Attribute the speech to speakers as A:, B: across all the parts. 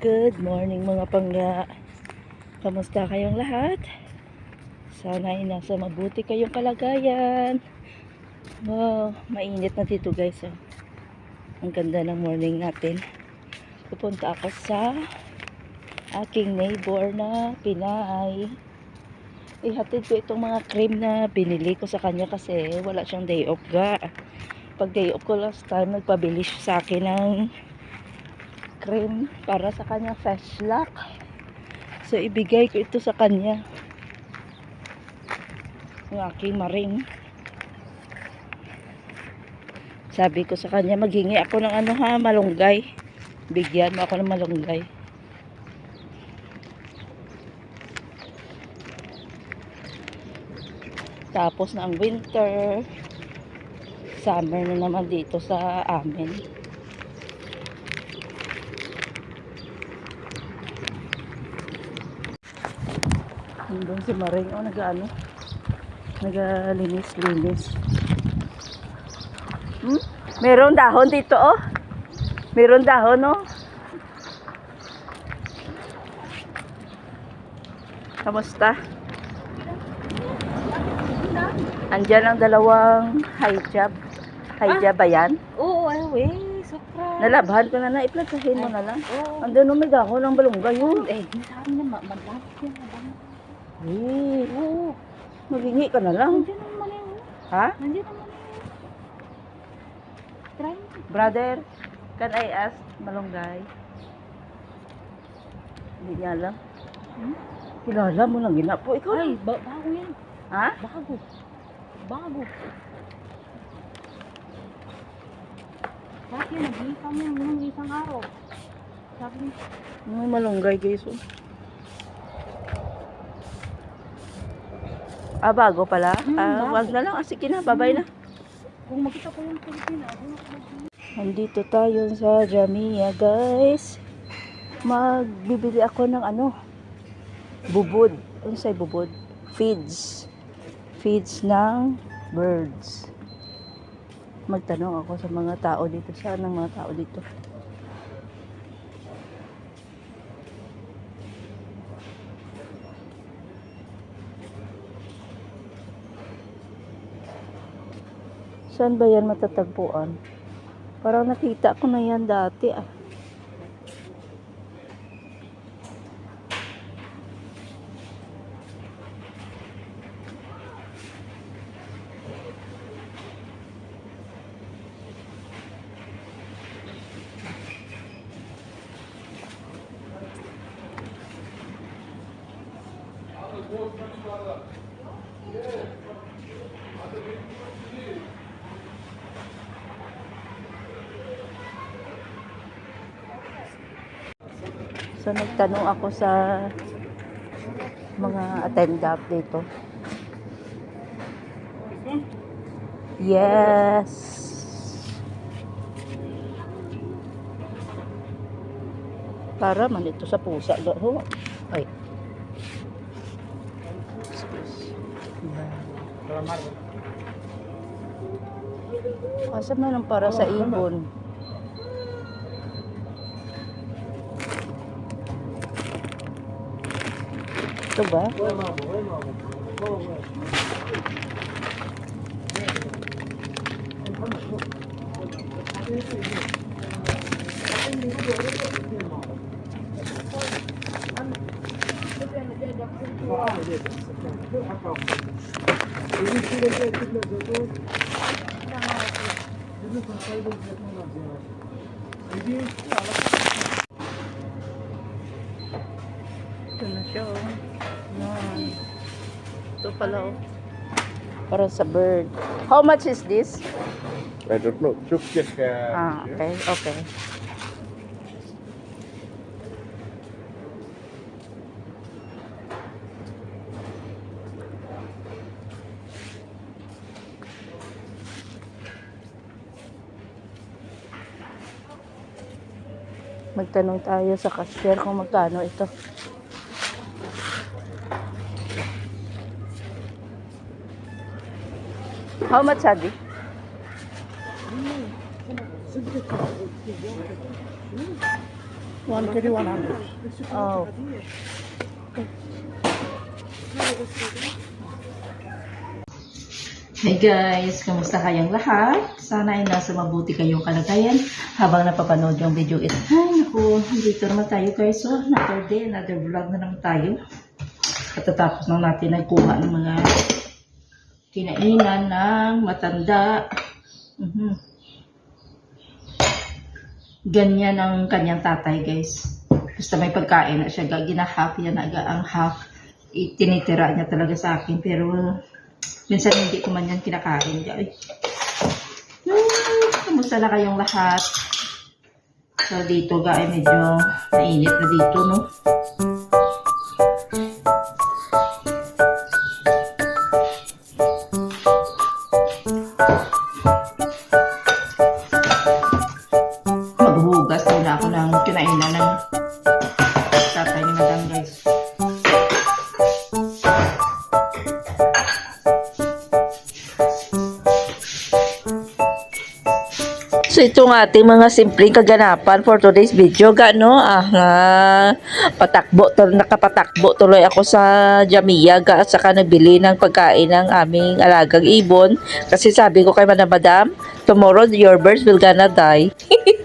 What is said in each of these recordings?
A: Good morning mga pangga. Kamusta kayong lahat? Sana ay nasa mabuti kayong kalagayan. Wow, mainit na dito guys. Oh. Ang ganda ng morning natin. Pupunta ako sa aking neighbor na Pinay. Ihatid ko itong mga cream na binili ko sa kanya kasi wala siyang day off ga. Pag day off ko last time, nagpabili siya sa akin ng cream para sa kanyang face lock. So ibigay ko ito sa kanya. Ang aking maring. Sabi ko sa kanya, maghingi ako ng malunggay. Bigyan mo ako ng malunggay. Tapos na ang winter. Summer na naman dito sa amin. Doon si Maring, nagalinis-linis. Meron dahon dito, oh. Meron dahon, oh. Kamusta? Andiyan ang dalawang hijab. Hijab ba yan?
B: Oo, ay, surprise.
A: Nalabhan ko na, iplagahin mo na lang. Andun, may dahon ng balunggay yun.
B: Sabi na, mag-last yan.
A: Oo. Maghingi ka na lang.
B: Nandiyan naman yun.
A: Ha?
B: Nandiyan naman yun. Try mo.
A: Brother, can I ask malunggay? Hindi niya alam. Kilala mo lang ginapo. Ikaw
B: Ay,
A: lang.
B: bago yan.
A: Ha?
B: Bago. Bakit yun, nag-iisa mo yung isang araw. Sabi niya.
A: May malunggay guys. Oh. Bago pala?
B: Bago.
A: Wag na lang. Sige na, babay na.
B: Kung makita ko yung Pilipina,
A: Nandito tayo sa Jamia guys. Magbibili ako ng bubod. Ano sa'y bubod? Feeds ng birds. Magtanong ako sa mga tao dito. Saan ang mga tao dito? Saan ba yan matatagpuan? Parang nakita ko na yan dati ah. So nagtanong ako sa mga attendant dito. Yes. Para man ito sa pusa. Ay. Asa man ang para sa ibon? Ito ba? Ito na siya, oh. Yan. Ito pala, oh. Para sa bird. How much is this?
C: I don't know. Just check.
A: Okay. Magtanong tayo sa cashier kung magkano ito. How much, Adi?
B: 100.
A: Oh. Hey guys, kamusta kayong lahat? Sana ay nasa mabuti kayong kalagayan habang napapanood yung video ito. Ay naku, dito naman tayo guys. So, another day, another vlog na naman tayo. Katatapos lang natin nagkuha ng mga kinainan ng matanda. Ganyan ang kanyang tatay guys. Basta may pagkain na siya, ginahap niya na ang half. Itinitira niya talaga sa akin pero minsan hindi ko man yan kinakain guys. Kamusta na kayong lahat? So dito guys, medyo mainit na dito no. Maghuhugas muna ako ng kinainan ng tatay ni Madam guys. So itong ating mga simpleng kaganapan for today's video gano nakapatakbo tuloy ako sa Jamia at saka nabili ng pagkain ng aming alagang ibon kasi sabi ko kay Madam, tomorrow your birds will gonna die.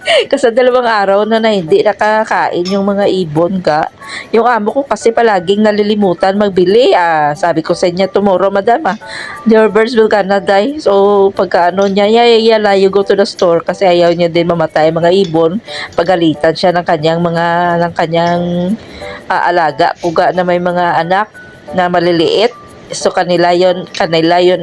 A: Kasi 2 araw na hindi nakakain yung mga ibon ga. Yung amo ko kasi palaging nalilimutan magbili. Sabi ko sa niya, tomorrow madam your birds will gonna die. So pagka niya, you go to the store kasi ayaw niya din mamatay mga ibon. Pagalitan siya ng kanyang alaga. Puga na may mga anak na maliliit. So kanila yon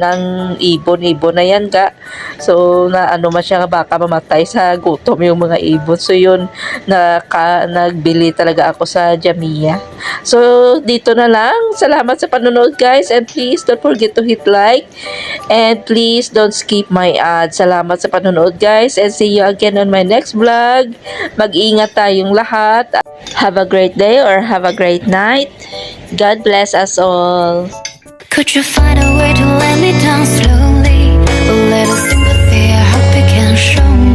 A: ang ibon na yan ga. So na ano man siya baka mamatay sa gutom yung mga ibon. So yun nagbili talaga ako sa Jamia. So dito na lang. Salamat sa panonood guys and please don't forget to hit like and please don't skip my ads. Salamat sa panonood guys and see you again on my next vlog. Mag-ingat tayong lahat. Have a great day or have a great night. God bless us all.
D: Could you find a way to let me down slowly? A little sympathy, I hope you can show me.